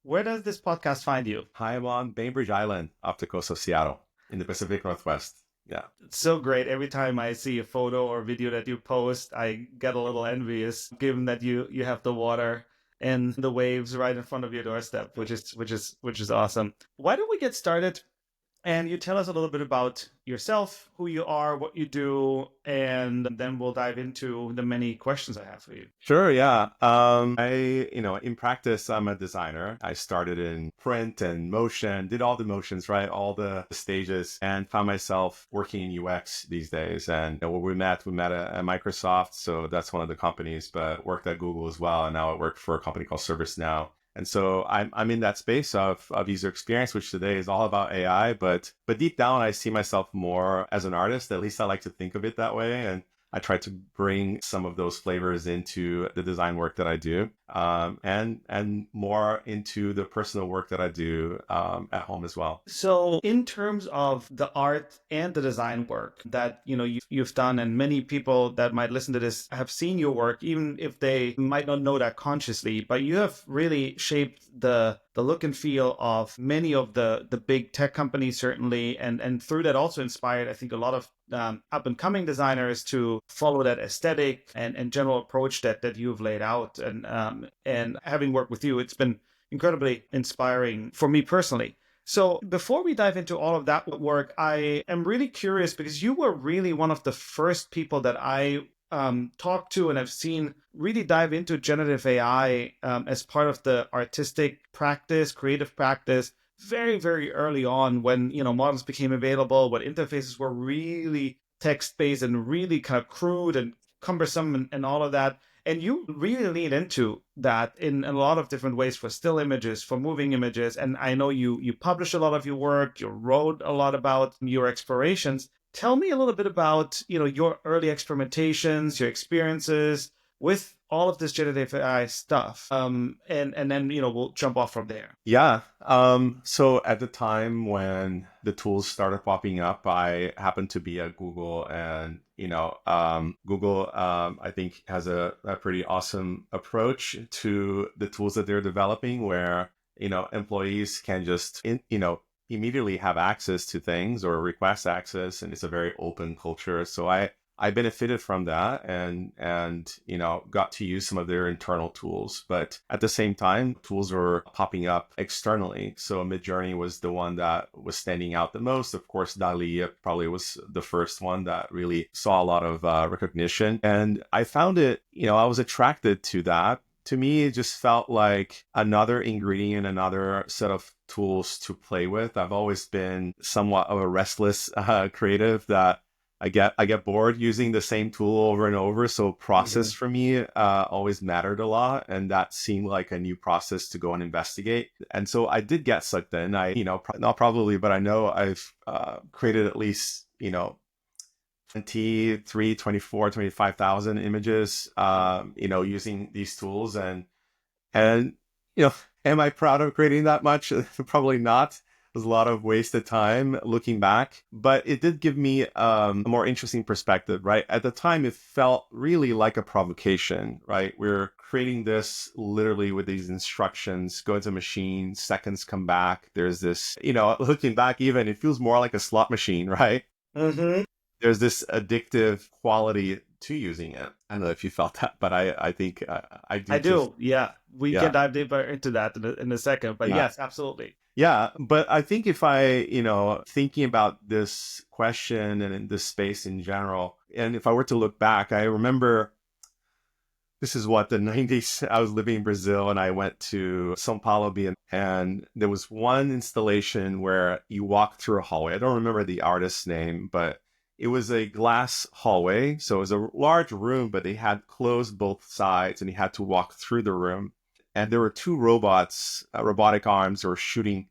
where does this podcast find you? I'm on Bainbridge Island off the coast of Seattle in the Pacific Northwest. Yeah. It's so great. Every time I see a photo or video that you post, I get a little envious, given that you have the water and the waves right in front of your doorstep, which is awesome. Why don't we get started? And you tell us a little bit about yourself, who you are, what you do, and then we'll dive into the many questions I have for you. Sure, yeah. In practice, I'm a designer. I started in print and motion, did all the motions, right? All the stages, and found myself working in UX these days. And when we met at Microsoft. So that's one of the companies, but worked at Google as well. And now I work for a company called ServiceNow. And so I'm in that space of user experience, which today is all about AI. But deep down, I see myself more as an artist. At least I like to think of it that way. And I try to bring some of those flavors into the design work that I do, and more into the personal work that I do at home as well. So, in terms of the art and the design work that you've done, and many people that might listen to this have seen your work, even if they might not know that consciously, but you have really shaped the look and feel of many of the big tech companies, certainly, and through that also inspired, I think, a lot of up and coming designers to follow that aesthetic and general approach that you've laid out. And having worked with you, it's been incredibly inspiring for me personally. So before we dive into all of that work, I am really curious because you were really one of the first people that I talked to and have seen really dive into generative AI as part of the artistic practice, creative practice, very, very early on when, models became available, when interfaces were really text-based and really kind of crude and cumbersome and all of that. And you really lean into that in a lot of different ways for still images, for moving images. And I know you publish a lot of your work, you wrote a lot about your explorations. Tell me a little bit about, your early experimentations, your experiences with all of this generative AI stuff. And then, we'll jump off from there. Yeah. So at the time when the tools started popping up, I happened to be at Google, and Google, I think, has a pretty awesome approach to the tools that they're developing, where employees can just immediately have access to things or request access, and it's a very open culture. So I benefited from that and got to use some of their internal tools. But at the same time, tools were popping up externally. So Midjourney was the one that was standing out the most. Of course, DALL-E probably was the first one that really saw a lot of recognition. And I found it, I was attracted to that. To me, it just felt like another ingredient, another set of tools to play with. I've always been somewhat of a restless creative that I get bored using the same tool over and over. So process for me always mattered a lot. And that seemed like a new process to go and investigate. And so I did get sucked in. Not probably, but I know I've created at least, 23, 24, 25,000 images, using these tools. And am I proud of creating that much? Probably not. There's a lot of wasted time looking back, but it did give me a more interesting perspective, right? At the time, it felt really like a provocation, right? We're creating this literally with these instructions, go into a machine, seconds come back. There's this, looking back even, it feels more like a slot machine, right? Mm-hmm. There's this addictive quality to using it. I don't know if you felt that, but I think I do. I do. Yeah. We can dive deeper into that in a second, but yes, absolutely. Yeah, but I think if I, thinking about this question and in this space in general, and if I were to look back, I remember this is the 90s. I was living in Brazil and I went to São Paulo, and there was one installation where you walk through a hallway. I don't remember the artist's name, but it was a glass hallway. So it was a large room, but they had closed both sides and you had to walk through the room. And there were two robots, robotic arms, that were shooting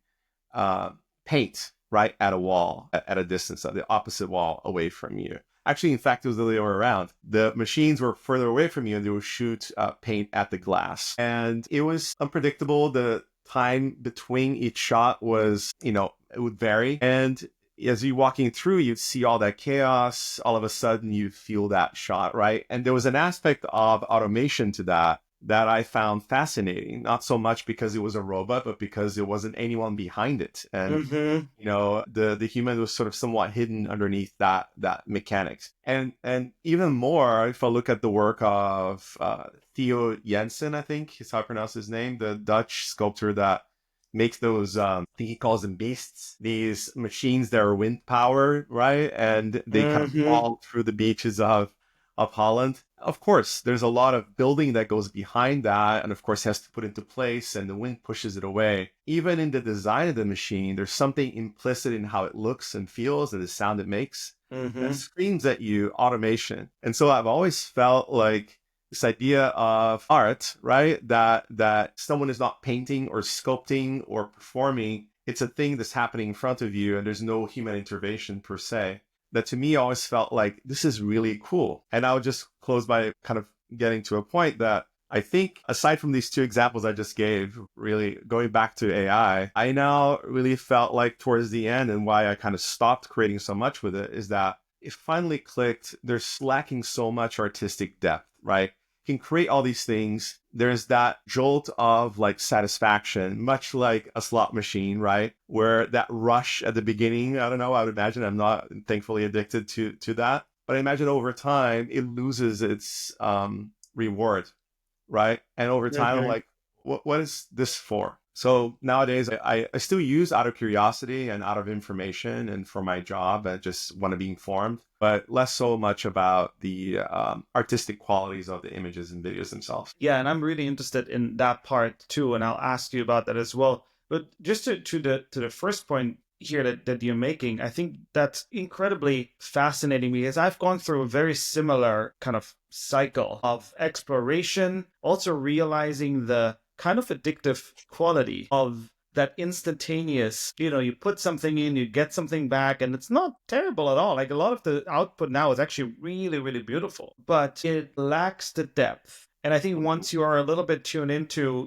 paint right at a wall at a distance, at the opposite wall away from you. Actually, in fact, it was the other way around. The machines were further away from you and they would shoot paint at the glass. And it was unpredictable. The time between each shot was, it would vary. And as you're walking through, you'd see all that chaos. All of a sudden, you feel that shot, right? And there was an aspect of automation to that that I found fascinating, not so much because it was a robot, but because there wasn't anyone behind it. And Mm-hmm. the human was sort of somewhat hidden underneath that mechanics. And even more, if I look at the work of Theo Jensen, I think is how I pronounce his name, the Dutch sculptor that makes those I think he calls them beasts, these machines that are wind powered, right? And they kind of Mm-hmm. crawl through the beaches of Holland. Of course, there's a lot of building that goes behind that, and of course has to put into place, and the wind pushes it away. Even in the design of the machine, there's something implicit in how it looks and feels and the sound it makes that Mm-hmm. screams at you automation. And so I've always felt like this idea of art, right? That someone is not painting or sculpting or performing. It's a thing that's happening in front of you, and there's no human intervention per se. That to me always felt like this is really cool. And I'll just close by kind of getting to a point that I think, aside from these two examples I just gave, really going back to I now really felt like towards the end, and why I kind of stopped creating so much with it, is that it finally clicked. There's lacking so much artistic depth, right? You can create all these things. There's that jolt of like satisfaction, much like a slot machine, right? Where that rush at the beginning, I don't know, I would imagine, I'm not thankfully addicted to that. But I imagine over time, it loses its reward, right? And over time, I'm Mm-hmm. like, what is this for? So nowadays, I still use out of curiosity and out of information and for my job. I just want to be informed, but less so much about the artistic qualities of the images and videos themselves. Yeah, and I'm really interested in that part too, and I'll ask you about that as well. But just to the first point here that you're making, I think that's incredibly fascinating because I've gone through a very similar kind of cycle of exploration, also realizing the kind of addictive quality of that instantaneous, you put something in, you get something back, and it's not terrible at all. Like a lot of the output now is actually really, really beautiful, but it lacks the depth. And I think once you are a little bit tuned into,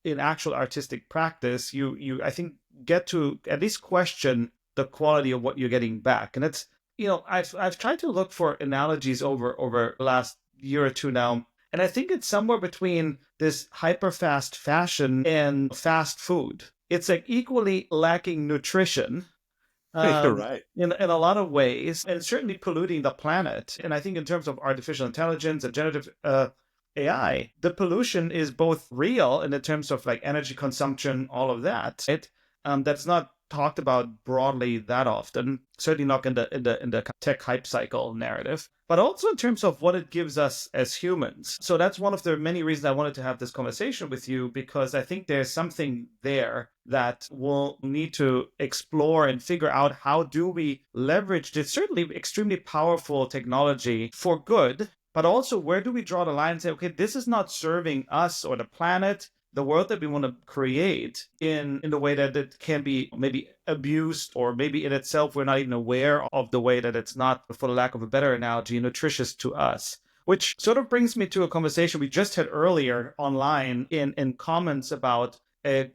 in actual artistic practice, you I think get to at least question the quality of what you're getting back. And it's, I've tried to look for analogies over the last year or two now. And I think it's somewhere between this hyper fast fashion and fast food. It's like equally lacking nutrition, You're right. in a lot of ways, and certainly polluting the planet. And I think in terms of artificial intelligence and generative AI, the pollution is both real in the terms of like energy consumption, all of that. That's not talked about broadly that often. Certainly not in the tech hype cycle narrative, but also in terms of what it gives us as humans. So that's one of the many reasons I wanted to have this conversation with you, because I think there's something there that we'll need to explore and figure out how do we leverage this certainly extremely powerful technology for good, but also where do we draw the line and say, okay, this is not serving us or the planet, the world that we want to create in the way that it can be maybe abused, or maybe in itself we're not even aware of the way that it's not, for lack of a better analogy, nutritious to us. Which sort of brings me to a conversation we just had earlier online in comments about a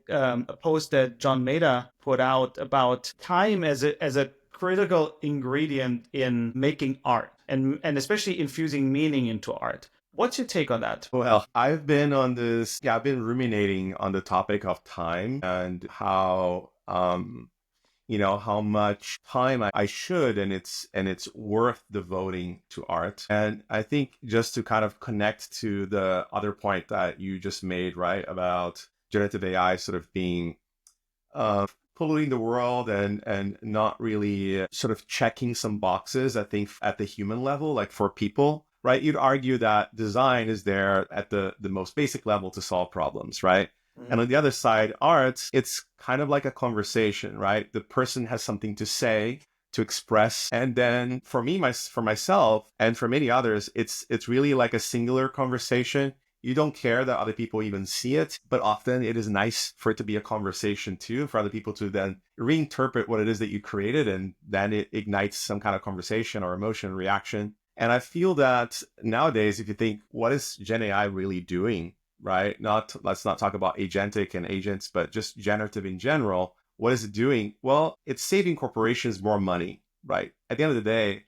post that John Maeda put out about time as a critical ingredient in making art, and especially infusing meaning into art. What's your take on that? Well, I've been on this, yeah, I've been ruminating on the topic of time and how, how much time I should and it's worth devoting to art. And I think just to kind of connect to the other point that you just made, right, about generative AI sort of being uh, polluting the world and not really sort of checking some boxes, I think at the human level, like for people, right? You'd argue that design is there at the most basic level to solve problems, right? And on the other side, art, it's kind of like a conversation, right? The person has something to say, to express. And then for myself and for many others, it's really like a singular conversation. You don't care that other people even see it, but often it is nice for it to be a conversation too, for other people to then reinterpret what it is that you created, and then it ignites some kind of conversation or emotion reaction. And I feel that nowadays, if you think, what is Gen AI really doing, right? Let's not talk about agentic and agents, but just generative in general. What is it doing? Well, it's saving corporations more money, right? At the end of the day,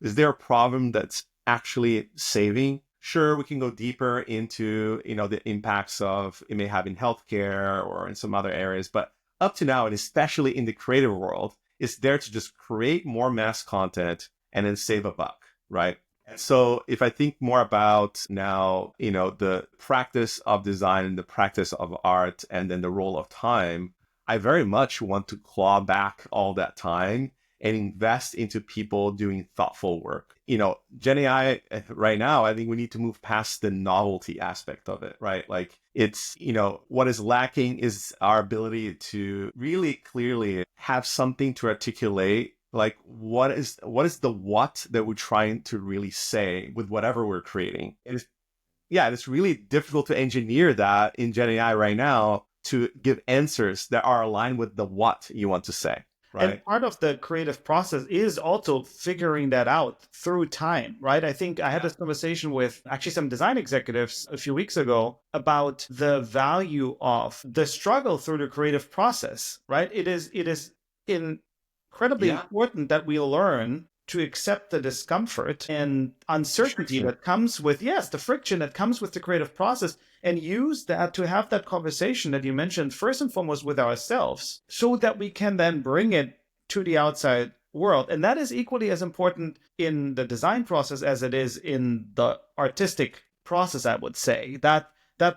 is there a problem that's actually saving? Sure, we can go deeper into, the impacts of it may have in healthcare or in some other areas, but up to now, and especially in the creative world, it's there to just create more mass content and then save a buck, right? And so if I think more about now, the practice of design and the practice of art and then the role of time, I very much want to claw back all that time and invest into people doing thoughtful work. Gen AI right now, I think we need to move past the novelty aspect of it, right? Like it's, what is lacking is our ability to really clearly have something to articulate. Like what is the what that we're trying to really say with whatever we're creating? It's really difficult to engineer that in Gen AI right now to give answers that are aligned with the what you want to say. And Right. part of the creative process is also figuring that out through time, right? I think I had this conversation with actually some design executives a few weeks ago about the value of the struggle through the creative process, right? It is incredibly important that we learn to accept the discomfort and uncertainty that comes with, yes, the friction that comes with the creative process, and use that to have that conversation that you mentioned first and foremost with ourselves so that we can then bring it to the outside world. And that is equally as important in the design process as it is in the artistic process, I would say. That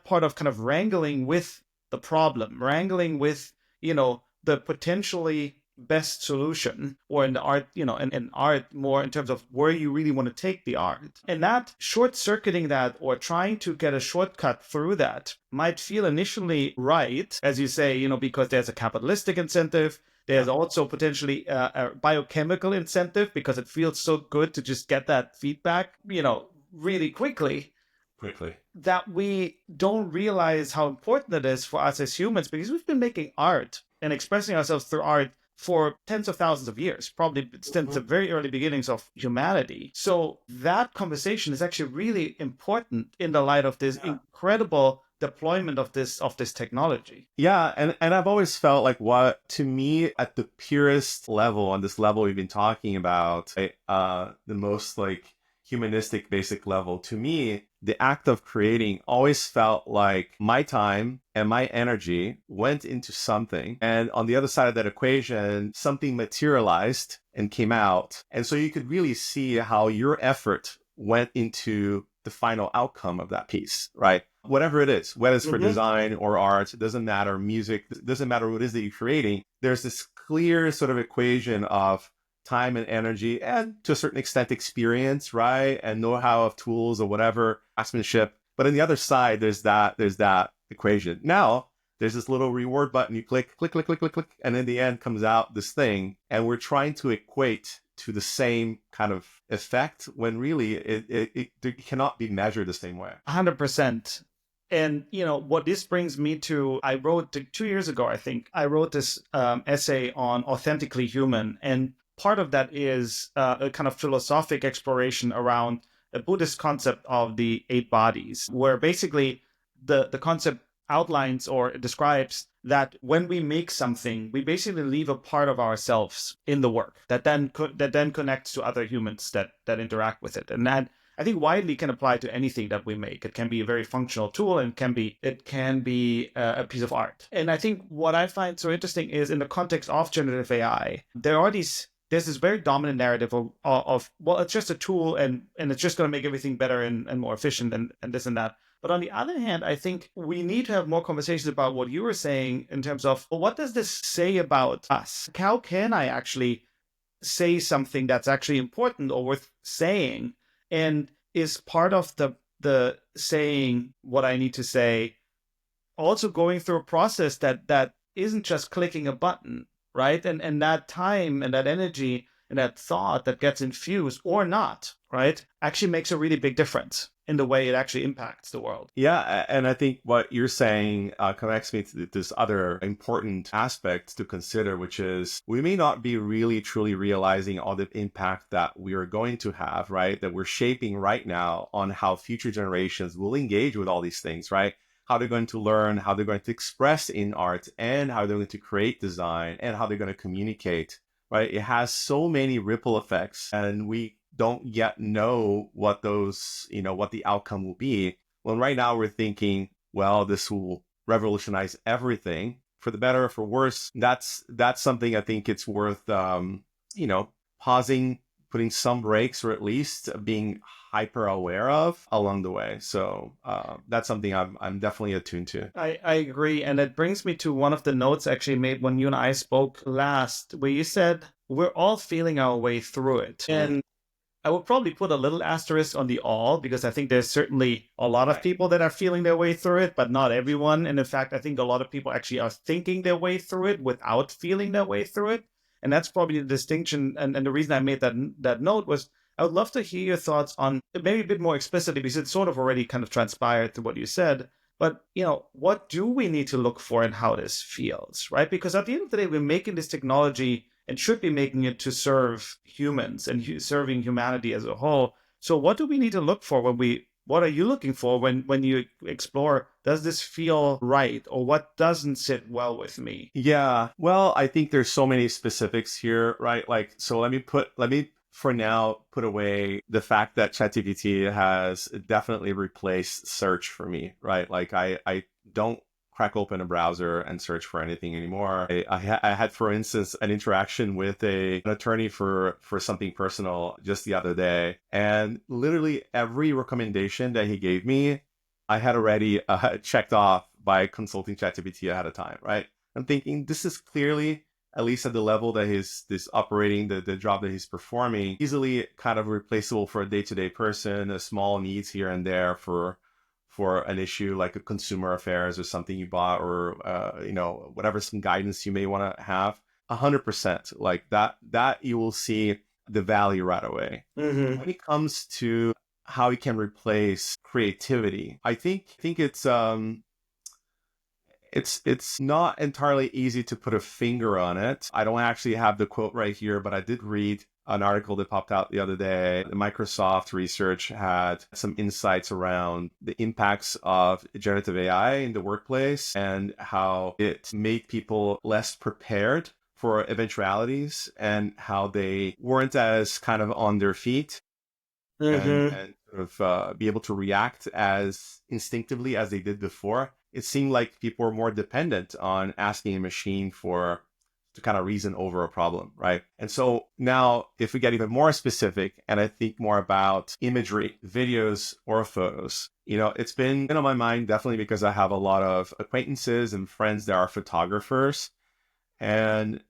part of kind of wrangling with the problem, wrangling with, the potentially best solution, or in the art, in art more in terms of where you really want to take the art. And that short-circuiting that or trying to get a shortcut through that might feel initially right, as you say, because there's a capitalistic incentive. There's also potentially a biochemical incentive because it feels so good to just get that feedback, really quickly. That we don't realize how important it is for us as humans, because we've been making art and expressing ourselves through art for tens of thousands of years, probably since the very early beginnings of humanity. So that conversation is actually really important in the light of this incredible deployment of this technology. Yeah, and I've always felt like what to me at the purest level, on this level we've been talking about, the most like humanistic basic level, to me, the act of creating always felt like my time and my energy went into something. And on the other side of that equation, something materialized and came out. And so you could really see how your effort went into the final outcome of that piece, right? Whatever it is, whether it's for design or art, it doesn't matter, music, it doesn't matter what it is that you're creating. There's this clear sort of equation of time and energy and to a certain extent experience, right? And know-how of tools or whatever, craftsmanship. But on the other side, there's that equation. Now, there's this little reward button. You click, click, click, click, click, click. And in the end comes out this thing. And we're trying to equate to the same kind of effect when really it cannot be measured the same way. 100%. And, what this brings me to, I wrote 2 years ago, I think, I wrote this essay on authentically human. And part of that is a kind of philosophic exploration around a Buddhist concept of the 8 bodies, where basically the concept outlines or describes that when we make something, we basically leave a part of ourselves in the work that then connects to other humans that interact with it. And that, I think, widely can apply to anything that we make. It can be a very functional tool, and it can be a piece of art. And I think what I find so interesting is in the context of generative AI, there's this very dominant narrative of well, it's just a tool and it's just going to make everything better and more efficient and this and that. But on the other hand, I think we need to have more conversations about what you were saying in terms of, well, what does this say about us? How can I actually say something that's actually important or worth saying? And is part of the saying what I need to say also going through a process that isn't just clicking a button, right? And that time and that energy and that thought that gets infused or not, right, actually makes a really big difference in the way it actually impacts the world. Yeah, and I think what you're saying connects me to this other important aspect to consider, which is we may not be really truly realizing all the impact that we are going to have, right? That we're shaping right now on how future generations will engage with all these things, right? How they're going to learn, how they're going to express in art, and how they're going to create design, and how they're going to communicate, right? It has so many ripple effects, and we don't yet know what those, what the outcome will be. Well, right now we're thinking, well, this will revolutionize everything for the better or for worse. That's something I think it's worth, pausing, putting some brakes, or at least being hyper aware of along the way. So that's something I'm definitely attuned to. I agree. And it brings me to one of the notes actually made when you and I spoke last, where you said we're all feeling our way through it. And I would probably put a little asterisk on the all, because I think there's certainly a lot of Right. people that are feeling their way through it, but not everyone. And in fact, I think a lot of people actually are thinking their way through it without feeling their way through it. And that's probably the distinction. And the reason I made that note was I would love to hear your thoughts on maybe a bit more explicitly, because it's sort of already kind of transpired through what you said. But, what do we need to look for in how this feels, right? Because at the end of the day, we're making this technology and should be making it to serve humans and serving humanity as a whole. So what do we need to look for what are you looking for when you explore, does this feel right, or what doesn't sit well with me? Yeah. Well, I think there's so many specifics here, right? Like, so let me for now put away the fact that ChatGPT has definitely replaced search for me, right? Like I don't crack open a browser and search for anything anymore. I had, for instance, an interaction with an attorney for something personal just the other day, and literally every recommendation that he gave me, I had already checked off by consulting ChatGPT ahead of time, right? I'm thinking this is clearly, at least at the level that he's this operating, the job that he's performing, easily kind of replaceable for a day-to-day person, a small needs here and there for an issue like a consumer affairs or something you bought, or whatever, some guidance you may want to have. 100%, like that you will see the value right away. Mm-hmm. When it comes to how it can replace creativity, I think it's not entirely easy to put a finger on it. I don't actually have the quote right here, but I did read an article that popped out the other day. The Microsoft research had some insights around the impacts of generative AI in the workplace and how it made people less prepared for eventualities, and how they weren't as kind of on their feet Mm-hmm. and sort of be able to react as instinctively as they did before. It seemed like people were more dependent on asking a machine to kind of reason over a problem, right? And so now, if we get even more specific, and I think more about imagery, videos, or photos, it's been on my mind definitely because I have a lot of acquaintances and friends that are photographers, and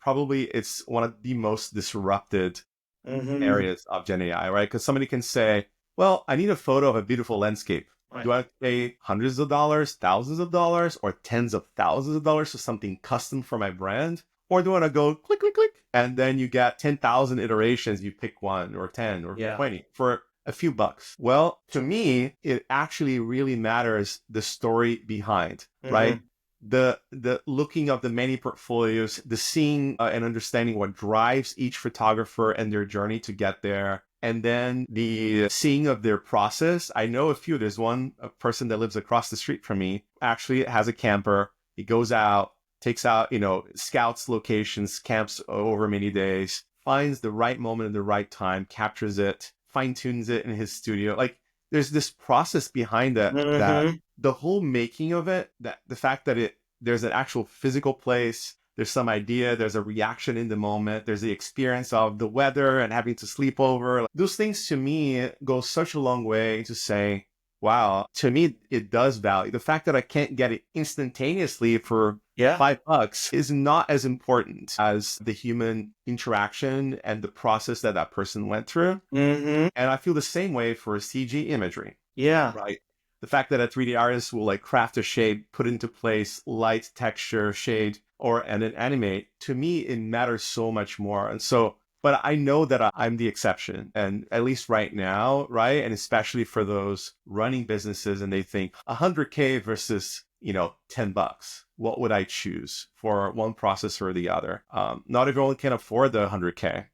probably it's one of the most disrupted Mm-hmm. areas of Gen AI, right? Because somebody can say, well, I need a photo of a beautiful landscape. Right. Do I pay hundreds of dollars, thousands of dollars, or tens of thousands of dollars for something custom for my brand? Or do I want to go click, click, click, and then you get 10,000 iterations, you pick one or 10 or Yeah. 20 for a few bucks? Well, to me, it actually really matters the story behind, right? Mm-hmm. The looking of the many portfolios, the seeing and understanding what drives each photographer and their journey to get there, and then the seeing of their process. I know a few. There's a person that lives across the street from me, actually has a camper. He goes out, takes out, scouts locations, camps over many days, finds the right moment at the right time, captures it, fine tunes it in his studio. Like, there's this process behind that Mm-hmm. the whole making of it, that the fact that there's an actual physical place, there's some idea, there's a reaction in the moment, there's the experience of the weather and having to sleep over. Those things to me go such a long way to say, wow, to me it does value. The fact that I can't get it instantaneously for Yeah. $5 is not as important as the human interaction and the process that person went through. Mm-hmm. And I feel the same way for CG imagery, Yeah. right? The fact that a 3D artist will like craft a shape, put into place light, texture, shade, and then animate, to me, it matters so much more. And so, but I know that I'm the exception. And at least right now, right? And especially for those running businesses, and they think 100K versus, $10. What would I choose for one process or the other? Not everyone can afford the 100K.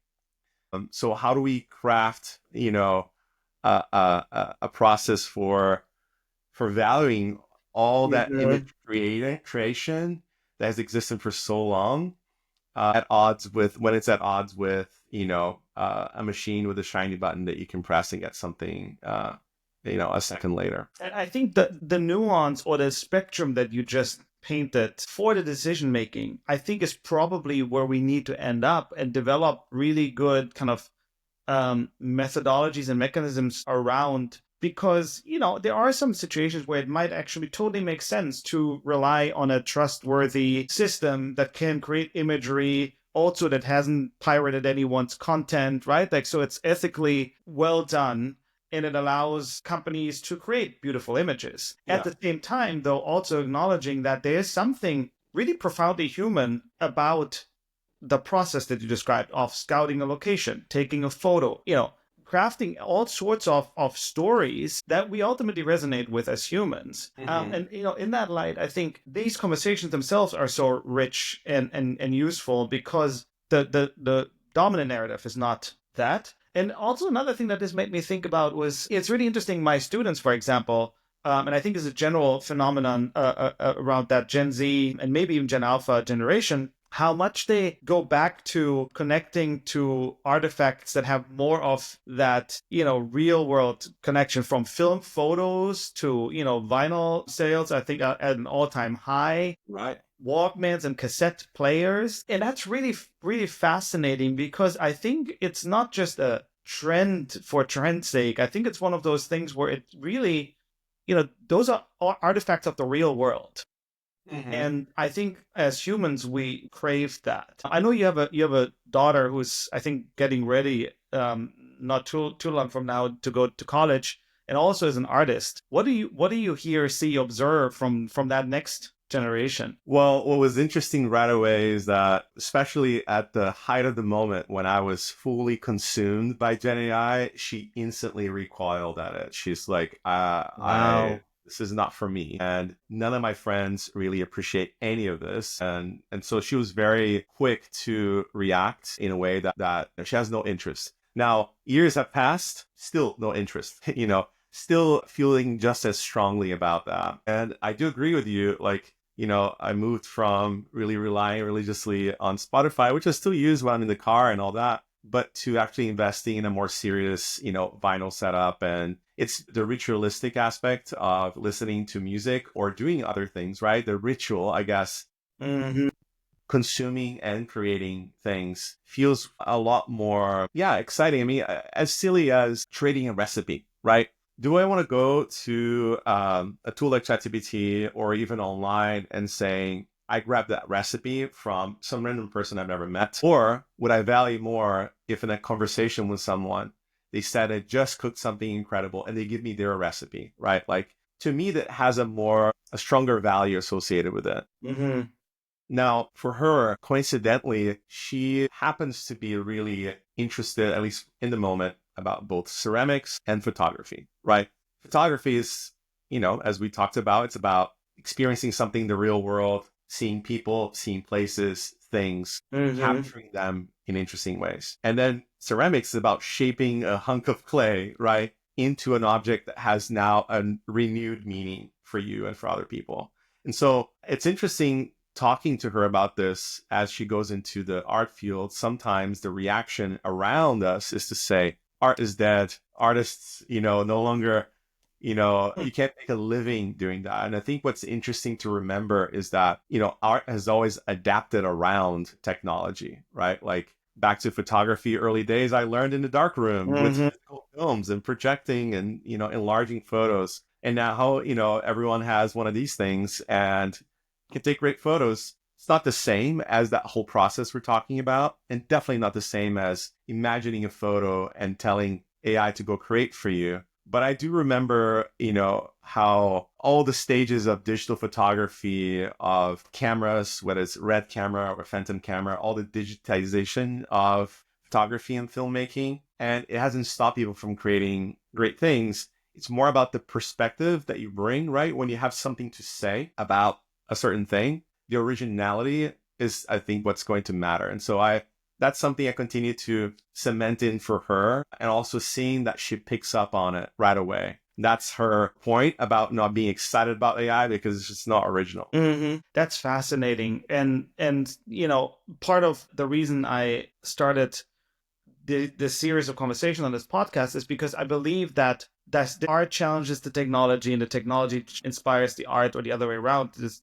So how do we craft, a process for valuing all that Mm-hmm. image creation that has existed for so long, at odds with when it's at odds with a machine with a shiny button that you can press and get something, a second later. And I think that the nuance or the spectrum that you just painted for the decision making, I think is probably where we need to end up and develop really good kind of methodologies and mechanisms around, because there are some situations where it might actually totally make sense to rely on a trustworthy system that can create imagery also that hasn't pirated anyone's content, right? Like, so it's ethically well done and it allows companies to create beautiful images. At the same time, though, also acknowledging that there is something really profoundly human about the process that you described of scouting a location, taking a photo, crafting all sorts of stories that we ultimately resonate with as humans. And in that light, I think these conversations themselves are so rich and useful because the dominant narrative is not that. And also another thing that this made me think about was, it's really interesting. My students, for example, and I think it's a general phenomenon around that Gen Z and maybe even Gen Alpha generation, how much they go back to connecting to artifacts that have more of that, real world connection, from film photos to, vinyl sales, I think at an all-time high. Right. Walkmans and cassette players. And that's really, really fascinating because I think it's not just a trend for trend's sake. I think it's one of those things where it really, those are artifacts of the real world. And I think as humans, we crave that. I know you have a daughter who's, I think, getting ready not too long from now to go to college, and also is an artist. What do you hear, see, observe from that next generation? Well, what was interesting right away is that, especially at the height of the moment when I was fully consumed by GenAI, she instantly recoiled at it. She's like, Wow. this is not for me. And none of my friends really appreciate any of this. And so she was very quick to react in a way that she has no interest. Now, years have passed, still no interest, still feeling just as strongly about that. And I do agree with you. Like, I moved from really relying religiously on Spotify, which I still use when I'm in the car and all that, but to actually investing in a more serious, vinyl setup. And it's the ritualistic aspect of listening to music or doing other things, right? The ritual, I guess, consuming and creating things feels a lot more, exciting. I mean, as silly as trading a recipe, right? Do I want to go to a tool like ChatGPT or even online and saying, I grabbed that recipe from some random person I've never met? Or would I value more if in a conversation with someone, they said I just cooked something incredible and they give me their recipe, right? Like, to me, that has a stronger value associated with it. Now, for her, coincidentally, she happens to be really interested, at least in the moment, about both ceramics and photography, right? Photography is, as we talked about, it's about experiencing something in the real world, seeing people, seeing places, things, capturing them in interesting ways. And then ceramics is about shaping a hunk of clay, right, into an object that has now a renewed meaning for you and for other people. And so it's interesting talking to her about this as she goes into the art field. Sometimes the reaction around us is to say, art is dead. Artists, no longer, you can't make a living doing that. And I think what's interesting to remember is that, art has always adapted around technology, right? Like, back to photography early days, I learned in the dark room with physical films and projecting and, enlarging photos. And now, everyone has one of these things and can take great photos. It's not the same as that whole process we're talking about, and definitely not the same as imagining a photo and telling AI to go create for you. But I do remember, how all the stages of digital photography, of cameras, whether it's red camera or phantom camera, all the digitization of photography and filmmaking, and it hasn't stopped people from creating great things. It's more about the perspective that you bring, right? When you have something to say about a certain thing, the originality is, I think, what's going to matter. And so that's something I continue to cement in for her, and also seeing that she picks up on it right away. That's her point about not being excited about AI because it's just not original. That's fascinating. And part of the reason I started the series of conversations on this podcast is because I believe that the art challenges the technology and the technology inspires the art, or the other way around. This,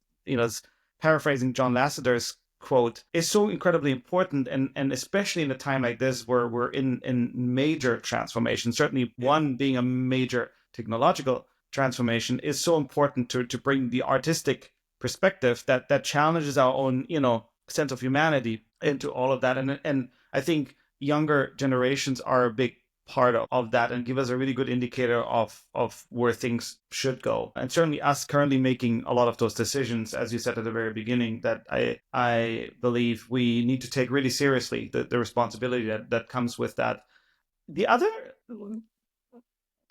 paraphrasing John Lasseter's quote, is so incredibly important, and especially in a time like this where we're in major transformation. Certainly, one being a major technological transformation is so important to bring the artistic perspective that challenges our own sense of humanity into all of that, and I think younger generations are a big part of that and give us a really good indicator of where things should go. And certainly us currently making a lot of those decisions, as you said at the very beginning, that I believe we need to take really seriously the responsibility that comes with that. The other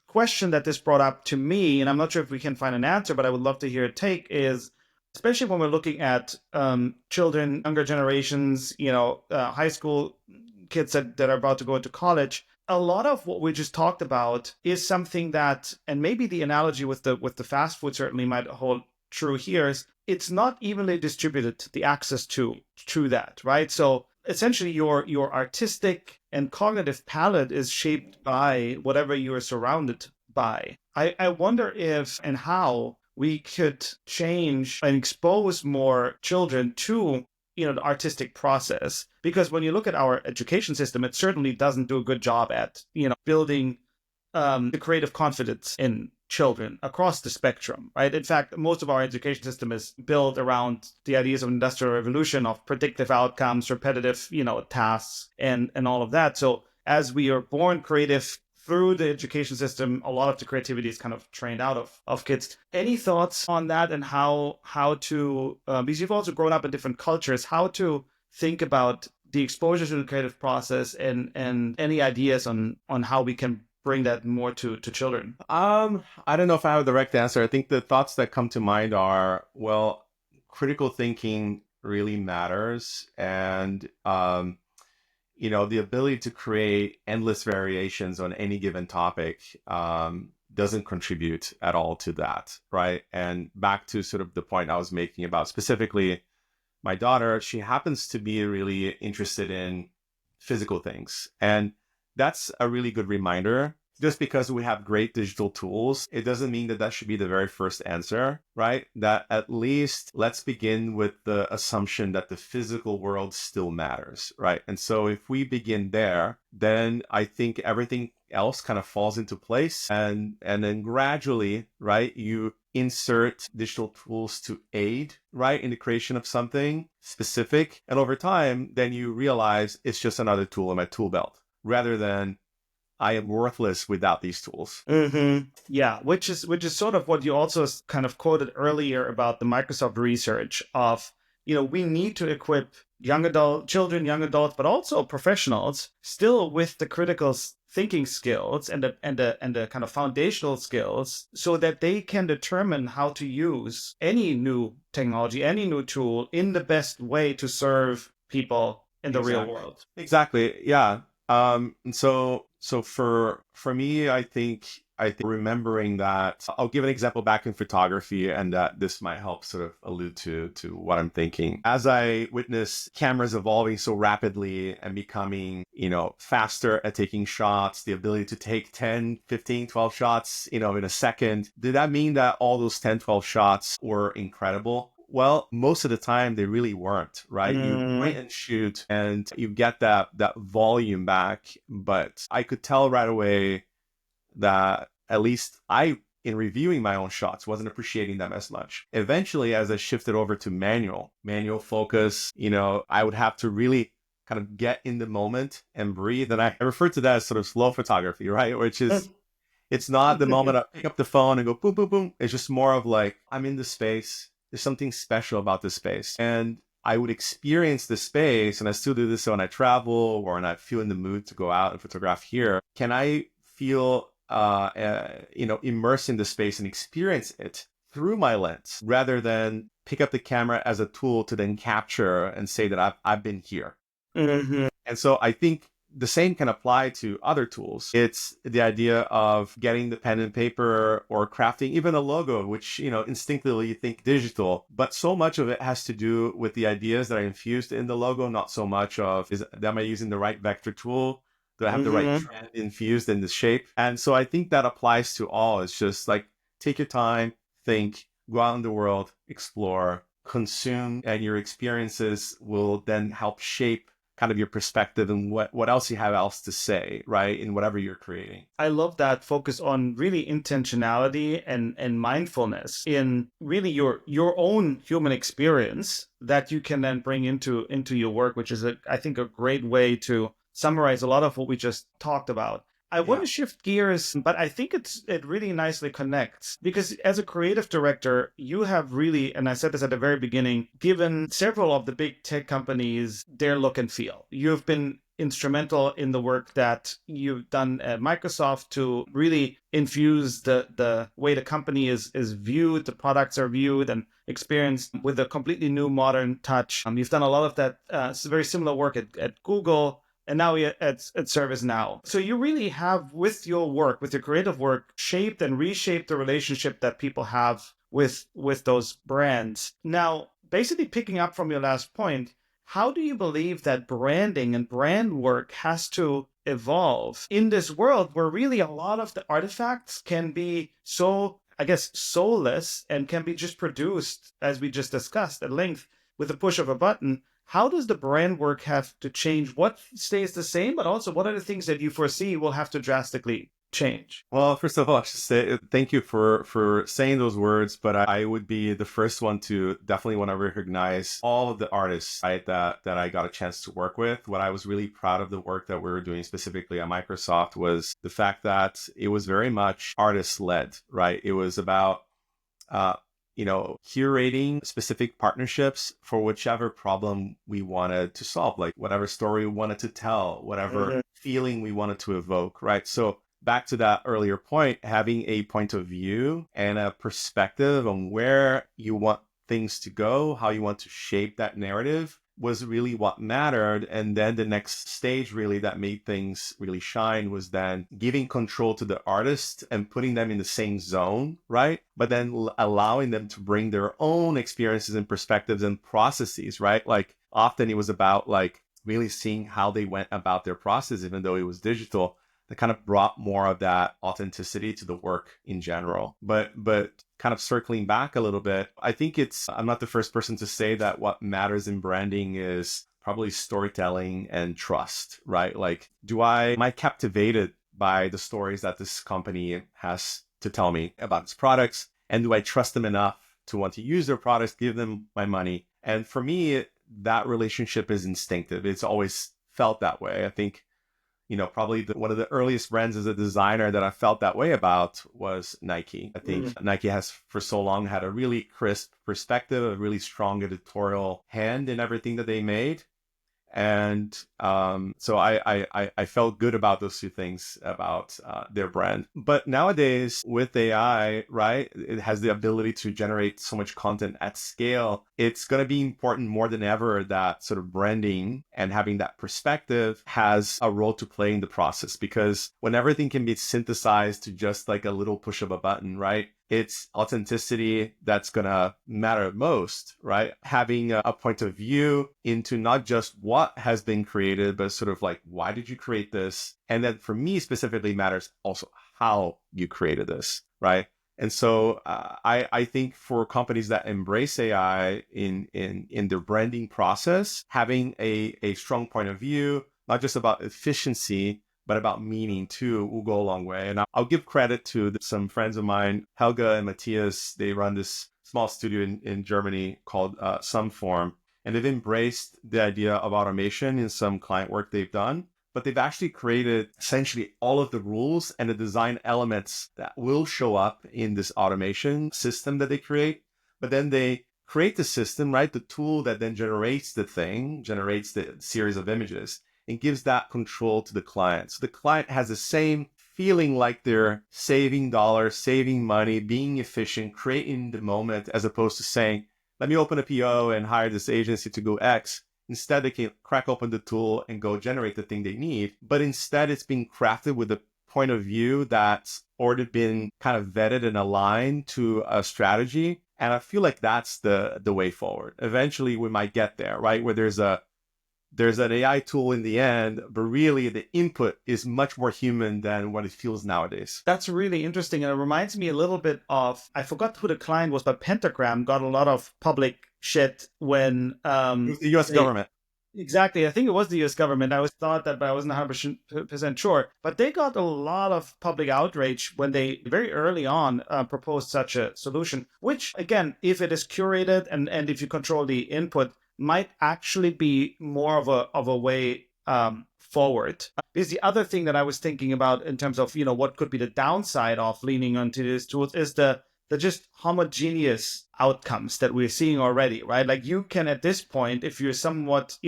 question that this brought up to me, and I'm not sure if we can find an answer, but I would love to hear a take, is especially when we're looking at children, younger generations, high school kids that are about to go into college. A lot of what we just talked about is something that, and maybe the analogy with the fast food certainly might hold true here, is it's not evenly distributed, the access to that, right? So essentially your artistic and cognitive palette is shaped by whatever you are surrounded by. I wonder if and how we could change and expose more children to the artistic process, because when you look at our education system, it certainly doesn't do a good job at building the creative confidence in children across the spectrum, right? In fact, most of our education system is built around the ideas of industrial revolution, of predictive outcomes, repetitive tasks, and all of that. So as we are born creative through the education system, a lot of the creativity is kind of trained out of kids. Any thoughts on that, and how to, because you've also grown up in different cultures, how to think about the exposure to the creative process, and any ideas on how we can bring that more to children? I don't know if I have a direct answer. I think the thoughts that come to mind are, well, critical thinking really matters. And, the ability to create endless variations on any given topic doesn't contribute at all to that, right? And back to sort of the point I was making about specifically my daughter, she happens to be really interested in physical things. And that's a really good reminder. Just because we have great digital tools, it doesn't mean that should be the very first answer, right? That at least let's begin with the assumption that the physical world still matters, right? And so if we begin there, then I think everything else kind of falls into place. And then gradually, right, you insert digital tools to aid, right, in the creation of something specific. And over time, then you realize it's just another tool in my tool belt, rather than I am worthless without these tools. Mm-hmm. Yeah, which is sort of what you also kind of quoted earlier about the Microsoft research of, we need to equip young adults, but also professionals still with the critical thinking skills and the kind of foundational skills, so that they can determine how to use any new technology, any new tool in the best way to serve people in the real world. Exactly. Yeah. And so for me, I think remembering that, I'll give an example back in photography, and that this might help sort of allude to what I'm thinking. As I witness cameras evolving so rapidly and becoming, faster at taking shots, the ability to take 10, 15, 12 shots, in a second, did that mean that all those 10, 12 shots were incredible? Well, most of the time they really weren't, right? You point and shoot and you get that volume back. But I could tell right away that at least I, in reviewing my own shots, wasn't appreciating them as much. Eventually, as I shifted over to manual focus, I would have to really kind of get in the moment and breathe. And I refer to that as sort of slow photography, right? Which is, it's not the moment I pick up the phone and go boom, boom, boom. It's just more of like, I'm in the space. There's something special about this space. And I would experience the space, and I still do this when I travel or when I feel in the mood to go out and photograph here. Can I feel, immersed in the space and experience it through my lens, rather than pick up the camera as a tool to then capture and say that I've been here. Mm-hmm. And so I think the same can apply to other tools. It's the idea of getting the pen and paper or crafting even a logo, which, instinctively you think digital, but so much of it has to do with the ideas that are infused in the logo, not so much of, am I using the right vector tool, Do I have the right Mm-hmm. trend infused in the shape? And so I think that applies to all. It's just like take your time, think, go out in the world, explore, consume, and your experiences will then help shape kind of your perspective and what else you have else to say, right? In whatever you're creating. I love that focus on really intentionality and mindfulness in really your own human experience that you can then bring into your work, which is I think a great way to summarize a lot of what we just talked about. I want Yeah. to shift gears, but I think it really nicely connects because as a creative director, you have really, and I said this at the very beginning, given several of the big tech companies their look and feel. You've been instrumental in the work that you've done at Microsoft to really infuse the way the company is viewed, the products are viewed and experienced with a completely new modern touch. You've done a lot of that very similar work at Google and now at ServiceNow. So you really have, with your work, with your creative work, shaped and reshaped the relationship that people have with those brands. Now, basically picking up from your last point, how do you believe that branding and brand work has to evolve in this world where really a lot of the artifacts can be so, I guess, soulless and can be just produced, as we just discussed at length, with the push of a button? How does the brand work have to change? What stays the same, but also what are the things that you foresee will have to drastically change? Well, first of all, I should say thank you for saying those words, but I would be the first one to definitely want to recognize all of the artists, right, that I got a chance to work with. What I was really proud of the work that we were doing specifically at Microsoft was the fact that it was very much artist-led, right? It was about uh, curating specific partnerships for whichever problem we wanted to solve, like whatever story we wanted to tell, whatever feeling we wanted to evoke, right? So back to that earlier point, having a point of view and a perspective on where you want things to go, how you want to shape that narrative was really what mattered. And then the next stage really that made things really shine was then giving control to the artist and putting them in the same zone, right? But then allowing them to bring their own experiences and perspectives and processes, right? Like often it was about like really seeing how they went about their process, even though it was digital, that kind of brought more of that authenticity to the work in general. But kind of circling back a little bit, I think I'm not the first person to say that what matters in branding is probably storytelling and trust, right? Like, am I captivated by the stories that this company has to tell me about its products? And do I trust them enough to want to use their products, give them my money? And for me, that relationship is instinctive. It's always felt that way. I think probably one of the earliest brands as a designer that I felt that way about was Nike. I think Nike has for so long had a really crisp perspective, a really strong editorial hand in everything that they made. And so I felt good about those two things about their brand. But nowadays with AI, right, it has the ability to generate so much content at scale. It's going to be important more than ever that sort of branding and having that perspective has a role to play in the process, because when everything can be synthesized to just like a little push of a button, right? It's authenticity that's going to matter most, right? Having a point of view into not just what has been created, but sort of like, why did you create this? And then for me specifically matters also how you created this, right? And so I think for companies that embrace AI in their branding process, having a strong point of view, not just about efficiency, but about meaning too, will go a long way. And I'll give credit to some friends of mine, Helga and Matthias. They run this small studio in Germany called Sumform, and they've embraced the idea of automation in some client work they've done. But they've actually created essentially all of the rules and the design elements that will show up in this automation system that they create. But then they create the system, right? The tool that then generates the series of images, and gives that control to the client. So the client has the same feeling like they're saving dollars, saving money, being efficient, creating the moment, as opposed to saying, let me open a PO and hire this agency to go X. Instead, they can crack open the tool and go generate the thing they need. But instead, it's being crafted with a point of view that's already been kind of vetted and aligned to a strategy. And I feel like that's the way forward. Eventually, we might get there, right? Where there's a there's an AI tool in the end, but really the input is much more human than what it feels nowadays. That's really interesting. And it reminds me a little bit of, I forgot who the client was, but Pentagram got a lot of public shit when It was the US they, government. exactly. I think it was the US government. I always thought that, but I wasn't 100% sure. But they got a lot of public outrage when they very early on proposed such a solution, which, again, if it is curated and if you control the input, might actually be more of a way forward. Because the other thing that I was thinking about in terms of, what could be the downside of leaning onto these tools is the just homogeneous outcomes that we're seeing already, right? Like you can at this point, if you're somewhat,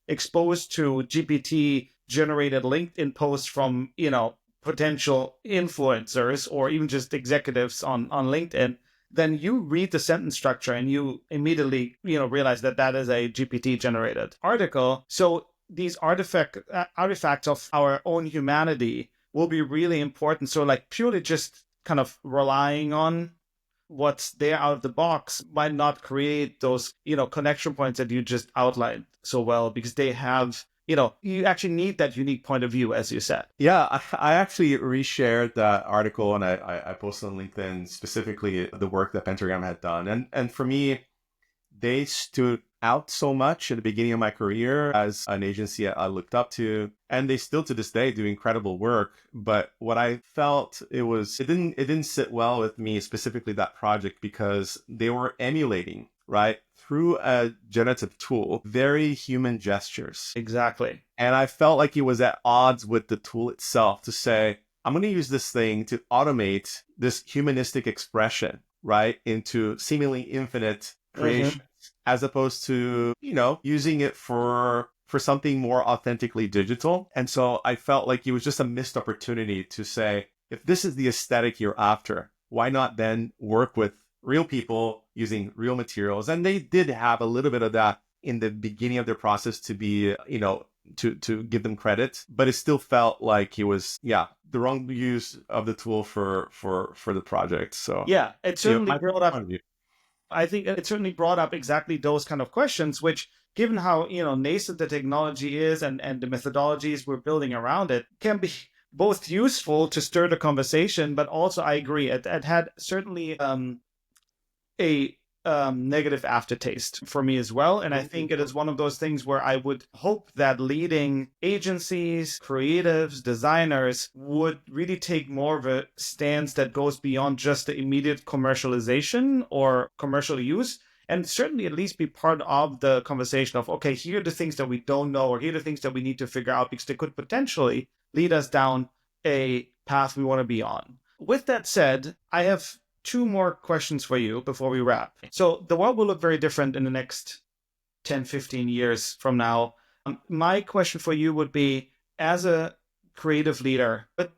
exposed to GPT generated LinkedIn posts from, potential influencers or even just executives on LinkedIn, then you read the sentence structure and you immediately, realize that that is a GPT generated article. So these artifacts of our own humanity will be really important. So like purely just kind of relying on what's there out of the box might not create those, connection points that you just outlined so well, because they have, you actually need that unique point of view, as you said. Yeah, I actually reshared that article and I posted on LinkedIn specifically the work that Pentagram had done. And for me, they stood out so much at the beginning of my career as an agency I looked up to, and they still to this day do incredible work. But what I felt it didn't sit well with me, specifically that project, because they were emulating, right, through a generative tool, very human gestures. Exactly. And I felt like it was at odds with the tool itself to say, I'm going to use this thing to automate this humanistic expression, right, into seemingly infinite creation, as opposed to, using it for something more authentically digital. And so I felt like it was just a missed opportunity to say, if this is the aesthetic you're after, why not then work with real people using real materials? And they did have a little bit of that in the beginning of their process to be, to give them credit, but it still felt like it was, the wrong use of the tool for the project. So yeah, it certainly my brought up, point of view. I think it certainly brought up exactly those kind of questions, which, given how, nascent the technology is and the methodologies we're building around it, can be both useful to stir the conversation, but also, I agree, it had certainly a negative aftertaste for me as well. And I think it is one of those things where I would hope that leading agencies, creatives, designers would really take more of a stance that goes beyond just the immediate commercialization or commercial use, and certainly at least be part of the conversation of, okay, here are the things that we don't know, or here are the things that we need to figure out, because they could potentially lead us down a path we want to be on. With that said, I have two more questions for you before we wrap. So the world will look very different in the next 10, 15 years from now. My question for you would be, as a creative leader, what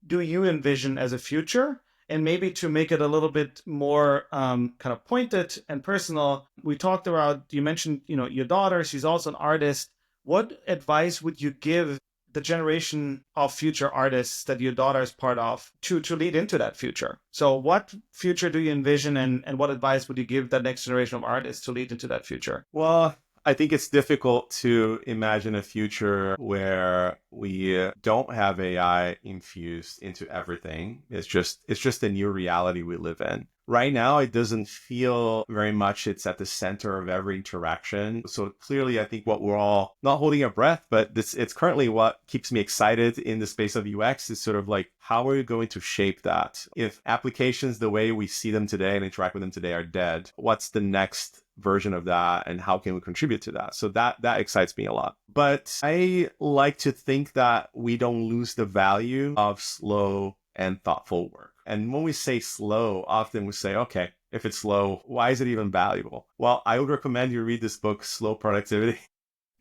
do you envision as a future? And maybe to make it a little bit more kind of pointed and personal, we talked about, you mentioned, your daughter, she's also an artist. What advice would you give the generation of future artists that your daughter is part of to lead into that future? So what future do you envision, and what advice would you give that next generation of artists to lead into that future? Well, I think it's difficult to imagine a future where we don't have AI infused into everything. It's just a new reality we live in. Right now, it doesn't feel very much it's at the center of every interaction. So clearly, I think what we're all not holding our breath, but it's currently what keeps me excited in the space of UX is sort of like, how are we going to shape that? If applications, the way we see them today and interact with them today are dead, what's the next version of that and how can we contribute to that? So that excites me a lot. But I like to think that we don't lose the value of slow and thoughtful work. And when we say slow, often we say, okay, if it's slow, why is it even valuable? Well, I would recommend you read this book, Slow Productivity.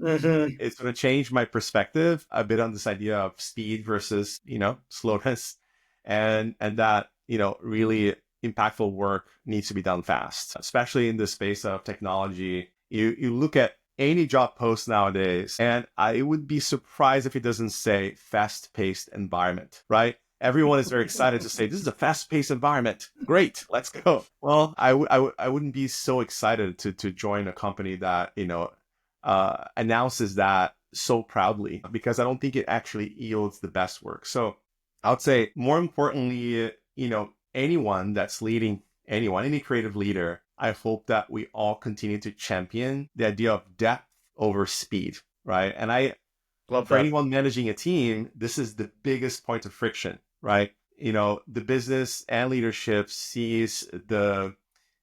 It's going to change my perspective a bit on this idea of speed versus, slowness, and that, really impactful work needs to be done fast, especially in the space of technology. You look at any job post nowadays, and I would be surprised if it doesn't say fast-paced environment, right? Everyone is very excited to say, this is a fast-paced environment. Great, let's go. Well, I wouldn't be so excited to join a company that, announces that so proudly, because I don't think it actually yields the best work. So I would say, more importantly, anyone that's leading anyone, any creative leader, I hope that we all continue to champion the idea of depth over speed, right? And Love for that. anyone managing a team, this is the biggest point of friction, right? The business and leadership sees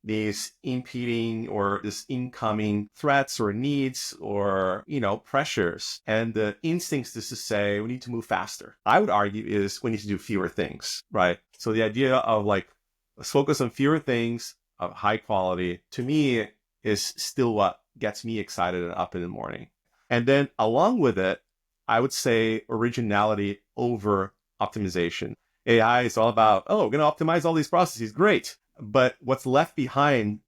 these impeding or this incoming threats or needs or pressures, and the instincts is to say we need to move faster. I would argue is we need to do fewer things, right? So the idea of like, let's focus on fewer things of high quality, to me, is still what gets me excited and up in the morning. And then along with it, I would say originality over optimization. AI is all about, oh, we're going to optimize all these processes. Great. But what's left behind,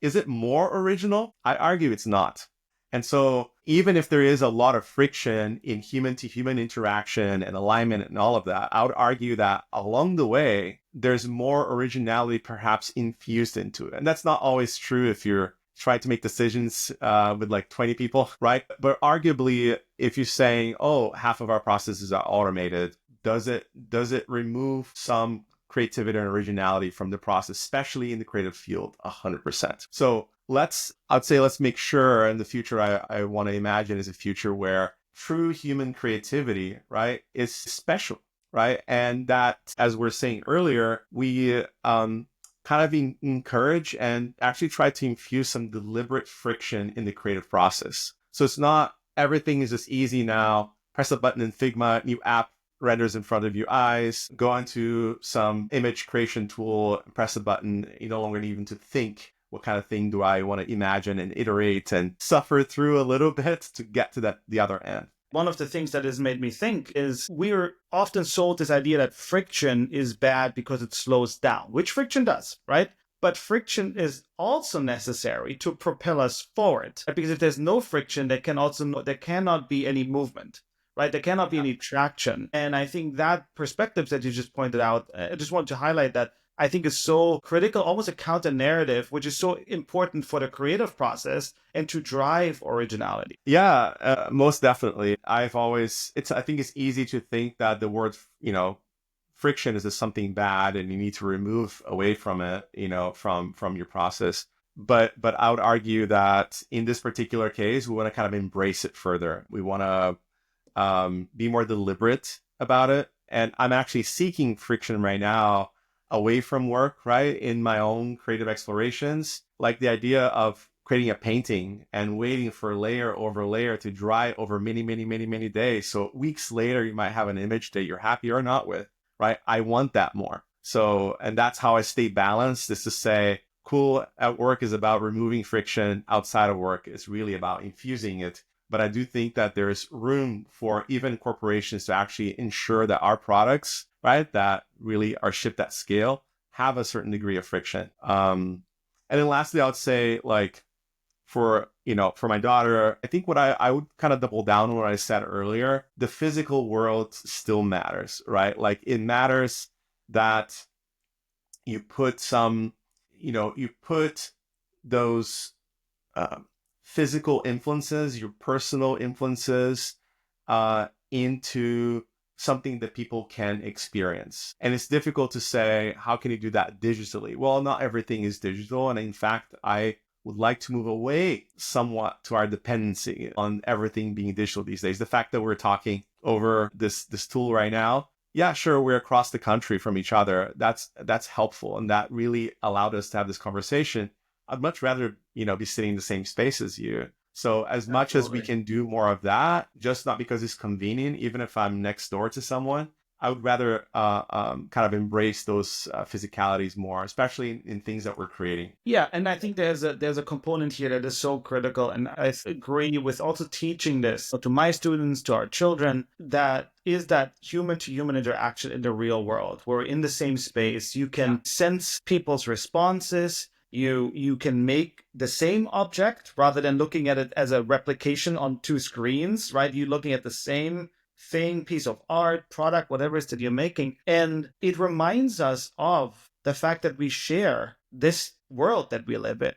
is it more original? I argue it's not. And so even if there is a lot of friction in human to human interaction and alignment and all of that, I would argue that along the way, there's more originality perhaps infused into it. And that's not always true if you're trying to make decisions with like 20 people, right? But arguably, if you're saying, oh, half of our processes are automated, does it remove some creativity and originality from the process, especially in the creative field? 100%. So I'd say let's make sure in the future, I want to imagine is a future where true human creativity, right, is special, right? And that, as we're saying earlier, we kind of encourage and actually try to infuse some deliberate friction in the creative process. So it's not everything is just easy now. Press a button in Figma, new app renders in front of your eyes, go onto some image creation tool, press a button. You no longer need even to think, what kind of thing do I want to imagine and iterate and suffer through a little bit to get to the other end. One of the things that has made me think is we're often sold this idea that friction is bad because it slows down, which friction does, right? But friction is also necessary to propel us forward, because if there's no friction, there cannot be any movement, right? There cannot be any traction. And I think that perspective that you just pointed out, I just want to highlight that I think is so critical, almost a counter narrative, which is so important for the creative process and to drive originality. Yeah, most definitely. I think it's easy to think that the word, friction is just something bad and you need to remove away from it, from your process. But I would argue that in this particular case, we want to kind of embrace it further. We want to be more deliberate about it. And I'm actually seeking friction right now away from work, right? In my own creative explorations, like the idea of creating a painting and waiting for layer over layer to dry over many, many, many, many days. So weeks later, you might have an image that you're happy or not with, right? I want that more. So, and that's how I stay balanced, is to say, cool, at work is about removing friction. Outside of work is really about infusing it. But I do think that there's room for even corporations to actually ensure that our products, right, that really are shipped at scale, have a certain degree of friction. And then lastly, I would say, like, for my daughter, I think what I would kind of double down on what I said earlier, the physical world still matters, right? Like, it matters that you put those physical influences, your personal influences, into something that people can experience. And it's difficult to say, how can you do that digitally? Well, not everything is digital. And in fact, I would like to move away somewhat to our dependency on everything being digital these days. The fact that we're talking over this tool right now, yeah, sure, we're across the country from each other. That's helpful. And that really allowed us to have this conversation. I'd much rather, be sitting in the same space as you. So as much as we can do more of that, just not because it's convenient, even if I'm next door to someone, I would rather kind of embrace those physicalities more, especially in things that we're creating. Yeah, and I think there's a component here that is so critical, and I agree with also teaching this to my students, to our children, that is that human to human interaction in the real world. We're in the same space. You can sense people's responses. You can make the same object rather than looking at it as a replication on two screens, right? You're looking at the same thing, piece of art, product, whatever it is that you're making. And it reminds us of the fact that we share this world that we live in.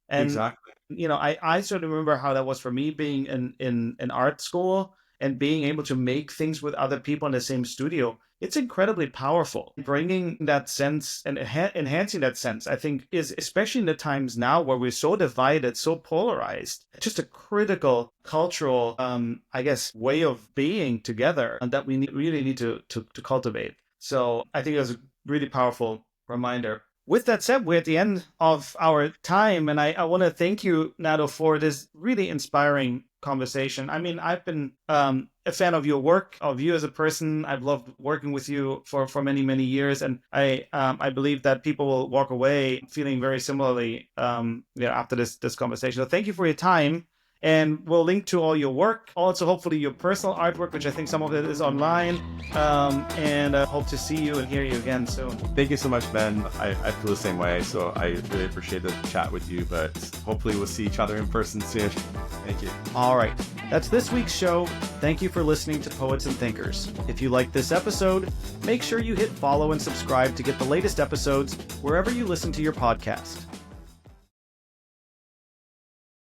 And Exactly. I certainly remember how that was for me being in art school and being able to make things with other people in the same studio. It's incredibly powerful. Bringing that sense and enhancing that sense, I think, is especially in the times now where we're so divided, so polarized, just a critical cultural, I guess, way of being together, and that we really need to cultivate. So I think that's a really powerful reminder. With that said, we're at the end of our time, and I want to thank you, Nando, for this really inspiring conversation. I mean, I've been a fan of your work, of you as a person. I've loved working with you for many, many years, and I believe that people will walk away feeling very similarly after this conversation. So thank you for your time. And we'll link to all your work, also hopefully your personal artwork, which I think some of it is online. And hope to see you and hear you again soon. Thank you so much, Ben. I feel the same way, so I really appreciate the chat with you, but hopefully we'll see each other in person soon. Thank you. All right. That's this week's show. Thank you for listening to Poets and Thinkers. If you liked this episode, make sure you hit follow and subscribe to get the latest episodes wherever you listen to your podcast.